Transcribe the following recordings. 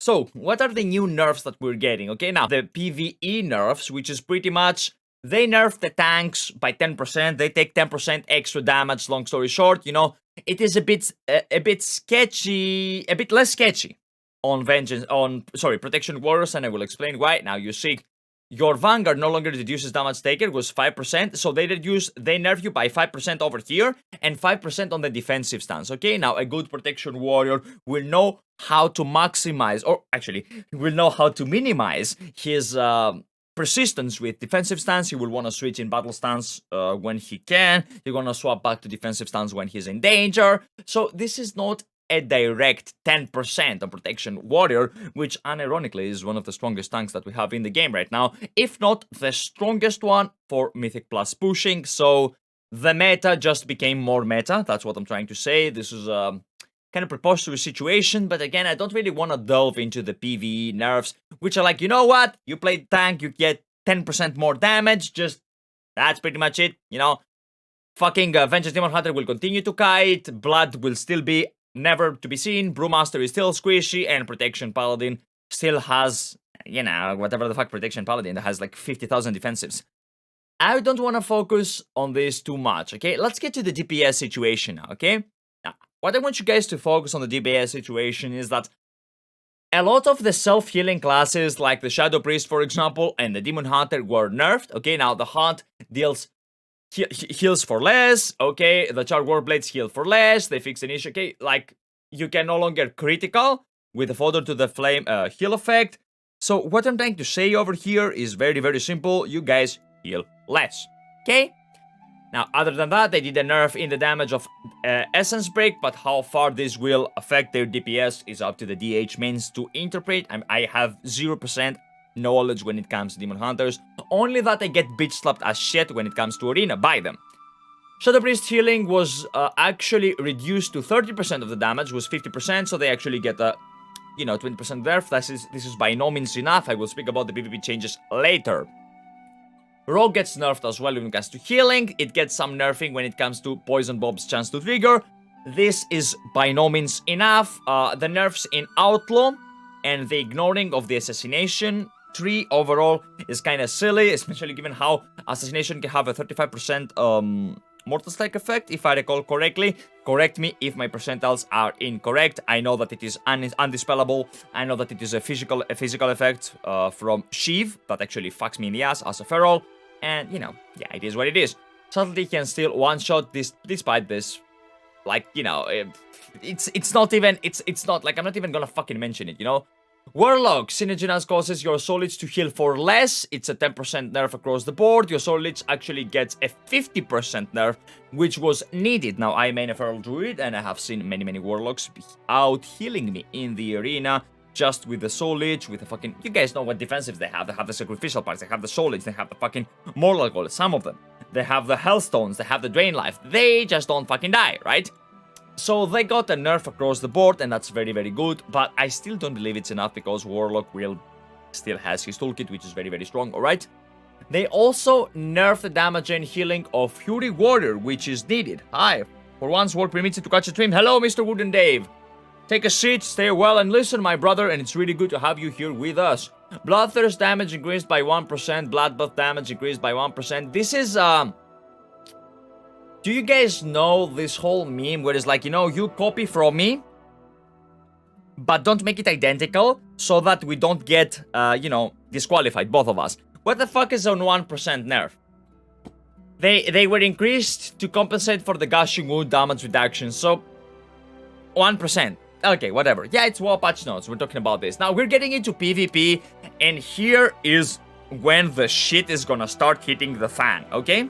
So, what are the new nerfs that we're getting? Okay, now, the PvE nerfs, which is pretty much, they nerf the tanks by 10%, they take 10% extra damage, long story short, you know, it is a bit sketchy, a bit less sketchy on Protection Warriors, and I will explain why. Now, you see, your Vanguard no longer reduces damage taken, it was 5%, so they nerf you by 5% over here, and 5% on the defensive stance, okay? Now, a good Protection Warrior will know how to maximize, or actually, will know how to minimize his persistence with defensive stance. He will want to switch in battle stance when he can. He's going to swap back to defensive stance when he's in danger. So this is not a direct 10% on Protection Warrior, which unironically is one of the strongest tanks that we have in the game right now, if not the strongest one for Mythic Plus pushing. So the meta just became more meta, that's what I'm trying to say. This is a kind of preposterous situation, but again, I don't really want to delve into the PvE nerfs, which are like, you know what, you play tank, you get 10% more damage, just, that's pretty much it, you know. Fucking Vengeance Demon Hunter will continue to kite, Blood will still be never to be seen, Brewmaster is still squishy, and Protection Paladin still has, you know, whatever the fuck Protection Paladin that has like 50,000 defensives. I don't want to focus on this too much, okay? Let's get to the DPS situation now, okay? Now, what I want you guys to focus on the DPS situation is that a lot of the self-healing classes, like the Shadow Priest, for example, and the Demon Hunter were nerfed, okay? Now, the Hunt deals heals for less, okay? The Charred Warblades heal for less, they fix an issue, okay? Like, you can no longer critical with the Fodder to the Flame heal effect. So, what I'm trying to say over here is very, very simple. You guys heal less, okay? Now, other than that, they did a nerf in the damage of Essence Break, but how far this will affect their DPS is up to the DH mains to interpret. I have 0% knowledge when it comes to Demon Hunters, only that I get bitch slapped as shit when it comes to Arena by them. Shadow Priest healing was actually reduced to 30% of the damage, was 50%, so they actually get a, you know, 20% nerf. This is by no means enough. I will speak about the PvP changes later. Rogue gets nerfed as well when it comes to healing. It gets some nerfing when it comes to Poison Bob's chance to trigger. This is by no means enough. The nerfs in Outlaw and the ignoring of the assassination tree overall is kind of silly, especially given how assassination can have a 35% mortal strike effect, if I recall correctly. Correct me if my percentiles are incorrect. I know that it is undispellable. I know that it is a physical effect from Sheev that actually fucks me in the ass as a feral. And, you know, yeah, it is what it is. Subtlety can still one-shot this, despite this. Like, you know, it's not even, it's not, like, I'm not even gonna fucking mention it, you know? Warlock, Synerginaz causes your Soul Lich to heal for less. It's a 10% nerf across the board. Your Soul Lich actually gets a 50% nerf, which was needed. Now, I main a feral Druid, and I have seen many Warlocks be out healing me in the arena, just with the Soul Lich, with the fucking... You guys know what defensives they have. They have the Sacrificial Parts, they have the Soul Lich, they have the fucking Mortal Golem, some of them. They have the Hellstones, they have the Drain Life. They just don't fucking die, right? So they got a nerf across the board, and that's very, very good, but I still don't believe it's enough because Warlock still has his toolkit, which is very, very strong, alright? They also nerfed the damage and healing of Fury Warrior, which is needed. Hi, for once work permits you to catch a stream. Hello, Mr. Wooden Dave. Take a seat, stay well, and listen, my brother, and it's really good to have you here with us. Bloodthirst damage increased by 1%, Bloodbath damage increased by 1%. This is, do you guys know this whole meme where it's like, you know, you copy from me, but don't make it identical so that we don't get, you know, disqualified, both of us. What the fuck is on 1% nerf? They were increased to compensate for the gushing wound damage reduction, so 1%. Okay, whatever. Yeah, it's WoW patch notes, we're talking about this. Now, we're getting into PvP, and here is when the shit is gonna start hitting the fan, okay?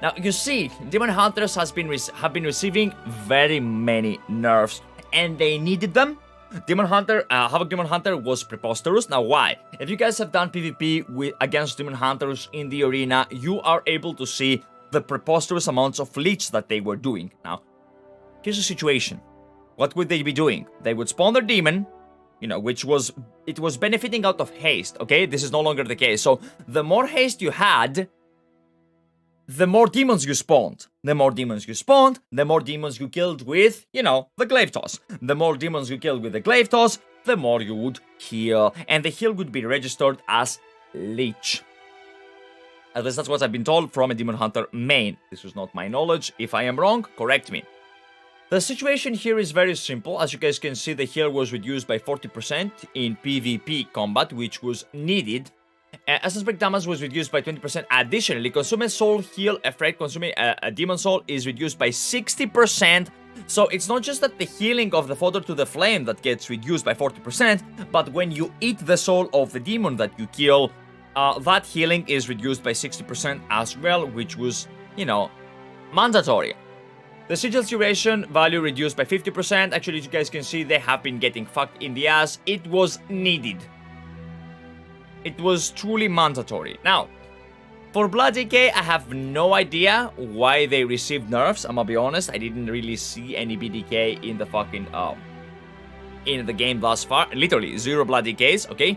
Now, you see, Demon Hunters have been receiving very many nerfs, and they needed them. Havoc Demon Hunter was preposterous. Now, why? If you guys have done PvP against Demon Hunters in the arena, you are able to see the preposterous amounts of leech that they were doing. Now, here's the situation. What would they be doing? They would spawn their demon, you know, it was benefiting out of haste, okay? This is no longer the case. So, the more haste you had, the more demons you spawned. The more demons you spawned, the more demons you killed with, you know, the Glaive Toss. The more demons you killed with the Glaive Toss, the more you would heal. And the heal would be registered as Leech. At least that's what I've been told from a Demon Hunter main. This is not my knowledge. If I am wrong, correct me. The situation here is very simple. As you guys can see, the heal was reduced by 40% in PvP combat, which was needed. Essence Break damage was reduced by 20%. Additionally, consuming soul heal effect, consuming a demon soul is reduced by 60%. So it's not just that the healing of the fodder to the flame that gets reduced by 40%, but when you eat the soul of the demon that you kill, that healing is reduced by 60% as well, which was, you know, mandatory. The sigil's duration value reduced by 50%. Actually, as you guys can see, they have been getting fucked in the ass. It was needed. It was truly mandatory. Now, for Blood Decay, I have no idea why they received nerfs. I'm gonna be honest, I didn't really see any BDK in the fucking, in the game thus far. Literally, 0 Blood Decays, okay?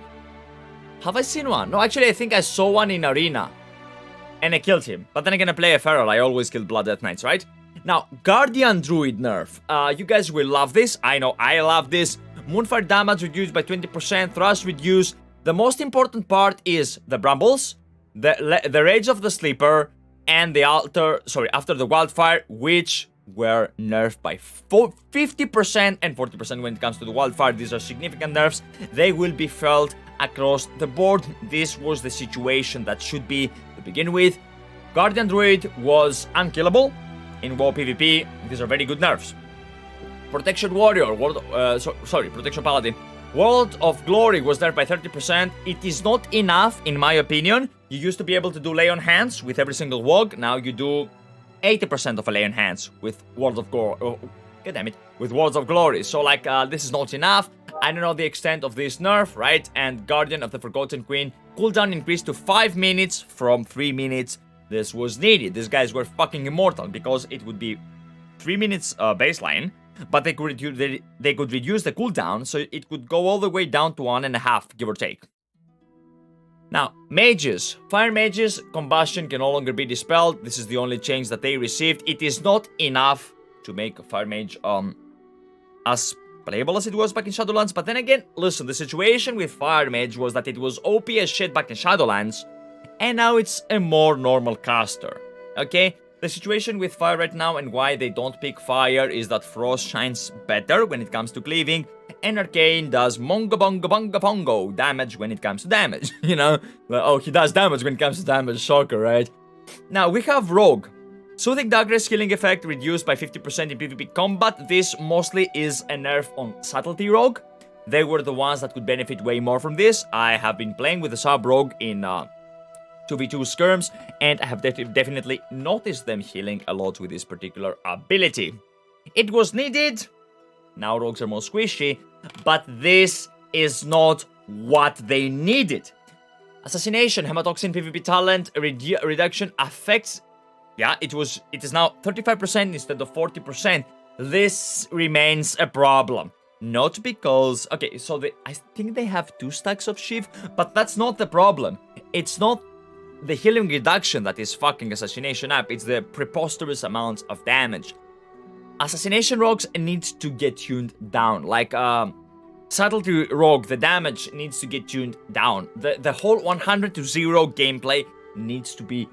Have I seen one? No, actually, I think I saw one in Arena. And I killed him. But then again, I play a Feral. I always kill Blood Death Knights, right? Now, Guardian Druid nerf. You guys will love this. I know I love this. Moonfire damage reduced by 20%. Thrust reduced. The most important part is the Brambles, the Rage of the Sleeper, and the after the Wildfire, which were nerfed by 50% and 40% when it comes to the Wildfire. These are significant nerfs. They will be felt across the board. This was the situation that should be to begin with. Guardian Druid was unkillable in WoW PvP. These are very good nerfs. Protection Warrior, Protection Paladin. World of Glory was nerfed by 30%. It is not enough, in my opinion. You used to be able to do Lay on Hands with every single WoG. Now you do 80% of a Lay on Hands with World of Glory. Oh, God damn it. With Worlds of Glory. So, like, this is not enough. I don't know the extent of this nerf, right? And Guardian of the Forgotten Queen. Cooldown increased to 5 minutes from 3 minutes. This was needed. These guys were fucking immortal because it would be 3 minutes baseline, but they could reduce the cooldown, so it could go all the way down to 1.5, give or take. Now, mages. Fire mages, combustion can no longer be dispelled. This is the only change that they received. It is not enough to make a fire mage as playable as it was back in Shadowlands, but then again, listen, the situation with fire mage was that it was OP as shit back in Shadowlands, and now it's a more normal caster, okay? The situation with fire right now and why they don't pick fire is that Frost shines better when it comes to cleaving, and Arcane does mongo bongo bongo pongo damage when it comes to damage, you know? Oh, he does damage when it comes to damage, shocker, right? Now, we have Rogue. Soothing Dagger's healing effect reduced by 50% in PvP combat. This mostly is a nerf on Subtlety Rogue. They were the ones that could benefit way more from this. I have been playing with the sub Rogue in 2v2 skirms, and I have definitely noticed them healing a lot with this particular ability. It was needed. Now rogues are more squishy, but this is not what they needed. Assassination, Hematoxin PvP talent reduction affects. Yeah, it is now 35% instead of 40%. This remains a problem. Not because, okay, so I think they have 2 stacks of Shiv, but that's not the problem. It's not the healing reduction that is fucking Assassination up, it's the preposterous amounts of damage. Assassination rogues needs to get tuned down. Like, Subtlety Rogue, the damage needs to get tuned down. The whole 100 to 0 gameplay needs to be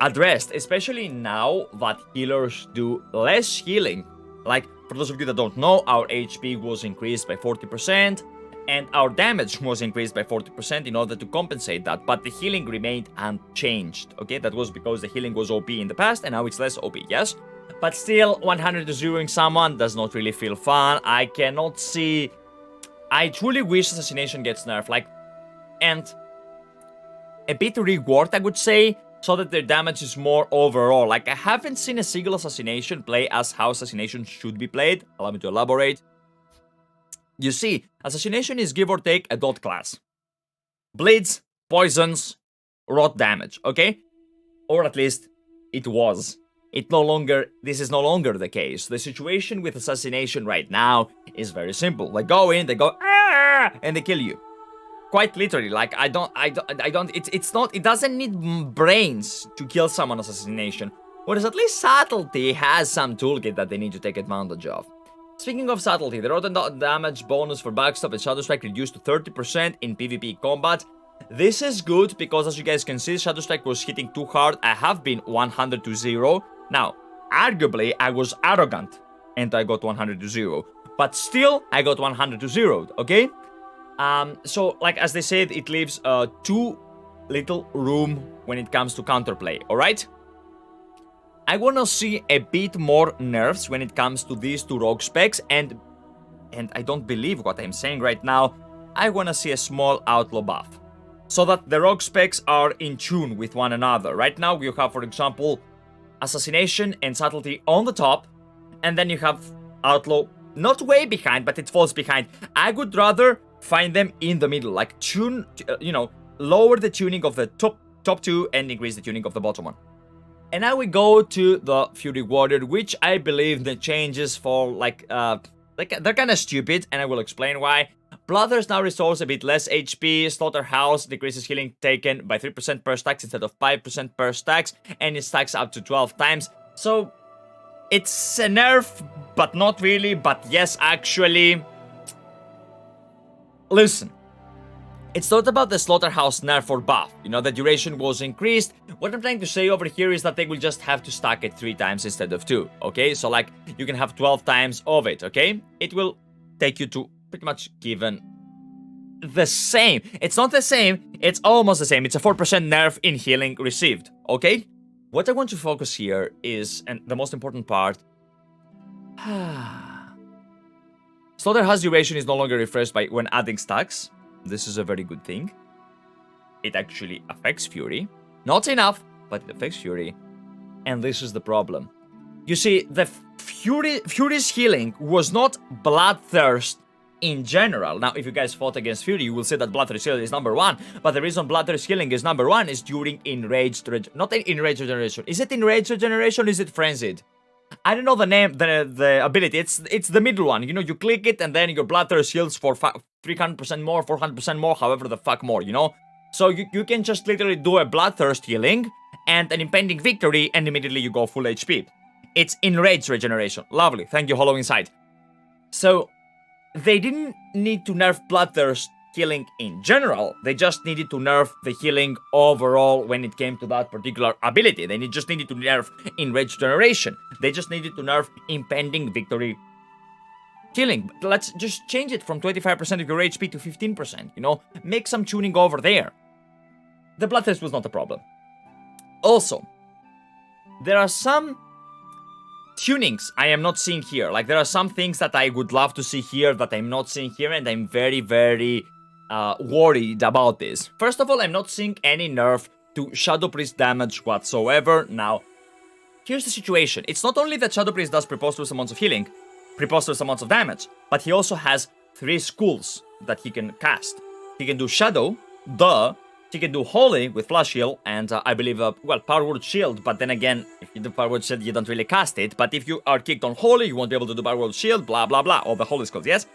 addressed, especially now that healers do less healing. Like, for those of you that don't know, our HP was increased by 40%, and our damage was increased by 40% in order to compensate that, but the healing remained unchanged, okay? That was because the healing was OP in the past, and now it's less OP, yes? But still, 100 to 0ing someone does not really feel fun. I cannot see. I truly wish Assassination gets nerfed, like, and a bit reward, I would say, so that their damage is more overall. Like, I haven't seen a single Assassination play as how Assassination should be played. Allow me to elaborate. You see, Assassination is give or take a dot class. Bleeds, poisons, rot damage, okay? Or at least, it was. This is no longer the case. The situation with Assassination right now is very simple. They go in, they go, ah, and they kill you. Quite literally, like, it doesn't need brains to kill someone Assassination. Whereas at least Subtlety has some toolkit that they need to take advantage of. Speaking of subtlety, the rotten damage bonus for backstab and Shadow Strike reduced to 30% in PvP combat. This is good because, as you guys can see, Shadow Strike was hitting too hard. I have been 100 to 0. Now, arguably, I was arrogant and I got 100 to 0. But still, I got 100 to 0, okay? So, like as they said, it leaves too little room when it comes to counterplay, alright? I wanna see a bit more nerfs when it comes to these two rogue specs, and I don't believe what I'm saying right now. I wanna see a small outlaw buff, so that the rogue specs are in tune with one another. Right now, you have, for example, assassination and subtlety on the top, and then you have outlaw not way behind, but it falls behind. I would rather find them in the middle, like tune, lower the tuning of the top two and increase the tuning of the bottom one. And now we go to the Fury Warrior, which I believe the changes for they're kind of stupid, and I will explain why. Bloodthirst now restores a bit less HP. Slaughterhouse decreases healing taken by 3% per stacks instead of 5% per stacks, and it stacks up to 12 times. So it's a nerf, but not really. But yes, actually, listen. It's not about the Slaughterhouse nerf or buff, the duration was increased. What I'm trying to say over here is that they will just have to stack it 3 times instead of 2, okay? So, like, you can have 12 times of it, okay? It will take you to pretty much given the same. It's not the same, it's almost the same. It's a 4% nerf in healing received, okay? What I want to focus here is, and the most important part, Slaughterhouse duration is no longer refreshed by when adding stacks. This is a very good thing. It actually affects Fury. Not enough, but it affects Fury. And this is the problem. You see, the Fury's healing was not Bloodthirst in general. Now, if you guys fought against Fury, you will see that Bloodthirst healing is number 1. But the reason Bloodthirst healing is number 1 is during Enraged not Enraged Regeneration. Is it Enraged Regeneration or is it Frenzied? I don't know the name, the ability. It's the middle one. You click it and then your Bloodthirst heals for 300% more, 400% more, however the fuck more, So you can just literally do a Bloodthirst healing and an Impending Victory and immediately you go full HP. It's Enraged Regeneration. Lovely. Thank you, Hollow Inside. So they didn't need to nerf Bloodthirst healing in general. They just needed to nerf the healing overall when it came to that particular ability. They just needed to nerf Enraged Regeneration. They just needed to nerf Impending Victory healing. Let's just change it from 25% of your HP to 15%, Make some tuning over there. The Bloodthirst was not a problem. Also, there are some tunings I am not seeing here. Like, there are some things that I would love to see here that I'm not seeing here, and I'm very, very worried about this. First of all, I'm not seeing any nerf to Shadow Priest damage whatsoever. Now, here's the situation. It's not only that Shadow Priest does preposterous amounts of healing, preposterous amounts of damage, but he also has 3 schools that he can cast. He can do Shadow, he can do Holy with Flash Heal, and I believe, Power Word Shield, but then again, if you do Power Word Shield, you don't really cast it, but if you are kicked on Holy, you won't be able to do Power Word Shield, blah blah blah, all the Holy skills, yes?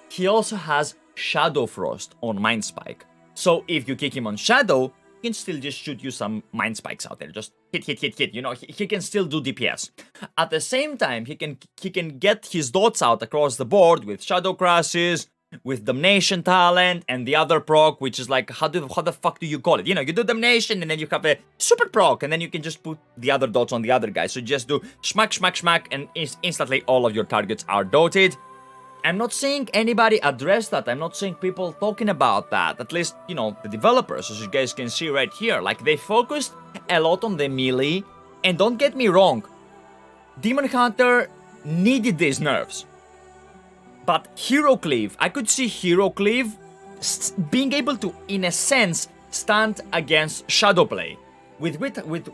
He also has Shadow Frost on Mind Spike. So if you kick him on Shadow, he can still just shoot you some Mind Spikes out there, just hit, he can still do DPS. At the same time, he can get his dots out across the board with Shadow Crashes, with Damnation Talent, and the other proc, which is like, how the fuck do you call it? You do Damnation, and then you have a super proc, and then you can just put the other dots on the other guy. So just do smack, and instantly all of your targets are dotted. I'm not seeing anybody address that. I'm not seeing people talking about that. At least, the developers, as you guys can see right here. Like, they focused a lot on the melee, and don't get me wrong, Demon Hunter needed these nerfs. But Hero Cleave, I could see Hero Cleave being able to, in a sense, stand against Shadowplay. With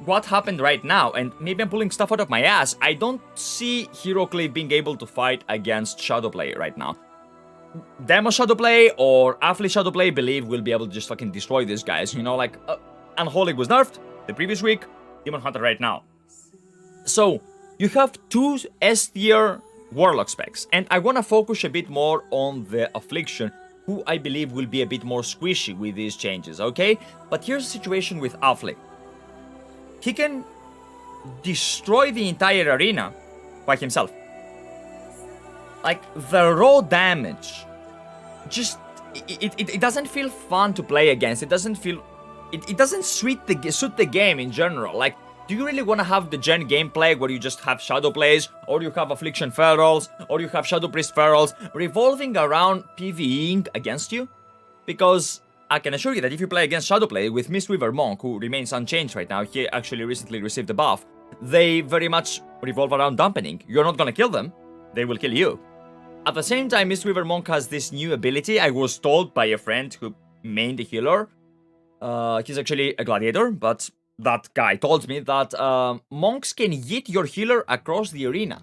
what happened right now, and maybe I'm pulling stuff out of my ass, I don't see Hero Cleave being able to fight against Shadowplay right now. Demo Shadowplay or Affli Shadowplay, believe will be able to just fucking destroy these guys, Unholy was nerfed the previous week, Demon Hunter right now. So, you have 2 S-tier Warlock specs, and I want to focus a bit more on the Affliction, who I believe will be a bit more squishy with these changes, okay? But here's the situation with Affli. He can destroy the entire arena by himself. like, the raw damage, just, it doesn't feel fun to play against. It doesn't feel, it doesn't suit the game in general. Like, do you really want to have the gen gameplay where you just have Shadow plays, or you have Affliction Ferals, or you have Shadow Priest Ferals revolving around PvEing against you? Because I can assure you that if you play against Shadowplay with Mistweaver Monk, who remains unchanged right now, he actually recently received a buff, they very much revolve around dampening. You're not gonna kill them, they will kill you. At the same time, Mistweaver Monk has this new ability. I was told by a friend who mained the healer. He's actually a gladiator, but that guy told me that monks can yeet your healer across the arena.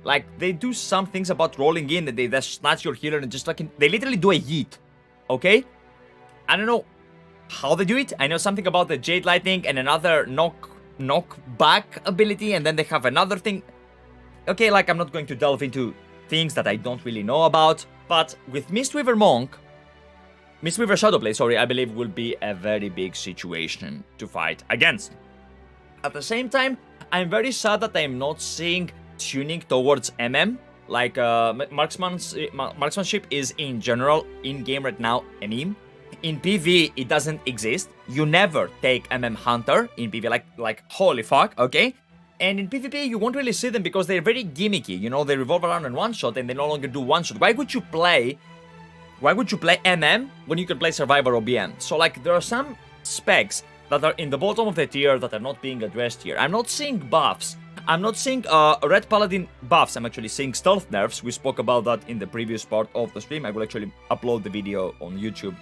Like, they do some things about rolling in, that they just snatch your healer and just like, they literally do a yeet. Okay? I don't know how they do it. I know something about the Jade Lightning and another knockback ability, and then they have another thing. Okay, like, I'm not going to delve into things that I don't really know about, but with Mistweaver Shadowplay, sorry, I believe will be a very big situation to fight against. At the same time, I'm very sad that I'm not seeing tuning towards MM. Like, marksmanship is in general, in-game right now, a meme. In PV, it doesn't exist. You never take MM Hunter in PV, like holy fuck, okay? And in PvP, you won't really see them because they're very gimmicky. You know, they revolve around in one shot and they no longer do one shot. Why would you play MM when you can play Survivor or BM? So, like, there are some specs that are in the bottom of the tier that are not being addressed here. I'm not seeing buffs. I'm not seeing Red Paladin buffs. I'm actually seeing stealth nerfs. We spoke about that in the previous part of the stream. I will actually upload the video on YouTube.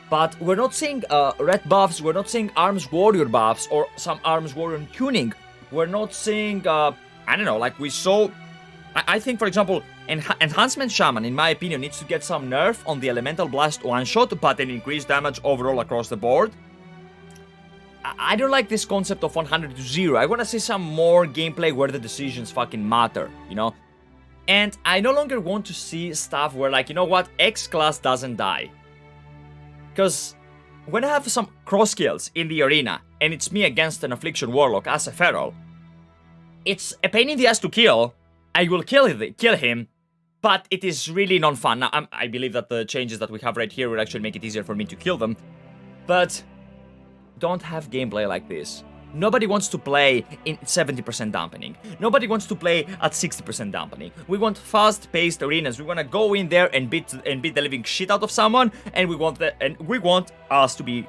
But we're not seeing red buffs. We're not seeing Arms Warrior buffs or some Arms Warrior tuning. We're not seeing, I don't know, like we saw... I think, for example, Enhancement Shaman, in my opinion, needs to get some nerf on the Elemental Blast one-shot, but an increased damage overall across the board. I don't like this concept of 100 to 0. I want to see some more gameplay where the decisions fucking matter, you know? And I no longer want to see stuff where, like, you know what, X class doesn't die. Because when I have some cross kills in the arena, and it's me against an Affliction Warlock as a Feral, it's a pain in the ass to kill. I will kill him, but it is really non-fun. Now, I believe that the changes that we have right here will actually make it easier for me to kill them, but don't have gameplay like this. Nobody wants to play in 70% dampening. Nobody wants to play at 60% dampening. We want fast-paced arenas. We want to go in there and beat the living shit out of someone, and we want us to be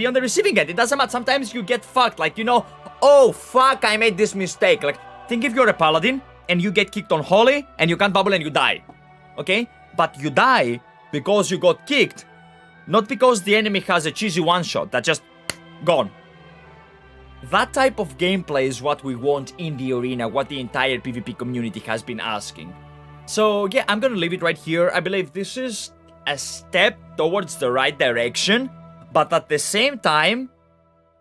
on the receiving end. It doesn't matter. Sometimes you get fucked. Like, you know, oh fuck, I made this mistake. Like, think if you're a paladin and you get kicked on Holy and you can't bubble and you die. Okay? But you die because you got kicked, not because the enemy has a cheesy one-shot that just gone. That type of gameplay is what we want in the arena, what the entire PvP community has been asking. So yeah, I'm gonna leave it right here. I believe this is a step towards the right direction, but at the same time,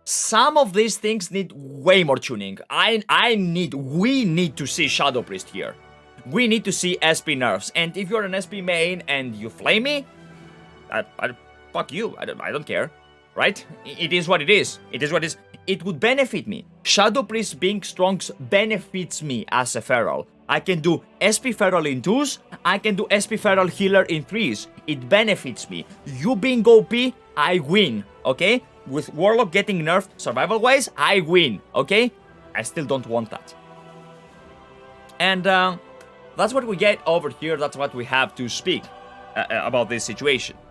some of these things need way more tuning. We need to see Shadow Priest here. We need to see SP nerfs, and if you're an SP main and you flame me, fuck you, I don't care, right? It is what it is. It is what it is. It would benefit me. Shadow Priest being strong benefits me as a Feral. I can do SP Feral in 2s, I can do SP Feral Healer in 3s. It benefits me. You being OP, I win, okay? With Warlock getting nerfed survival-wise, I win, okay? I still don't want that. And that's what we get over here. That's what we have to speak about this situation.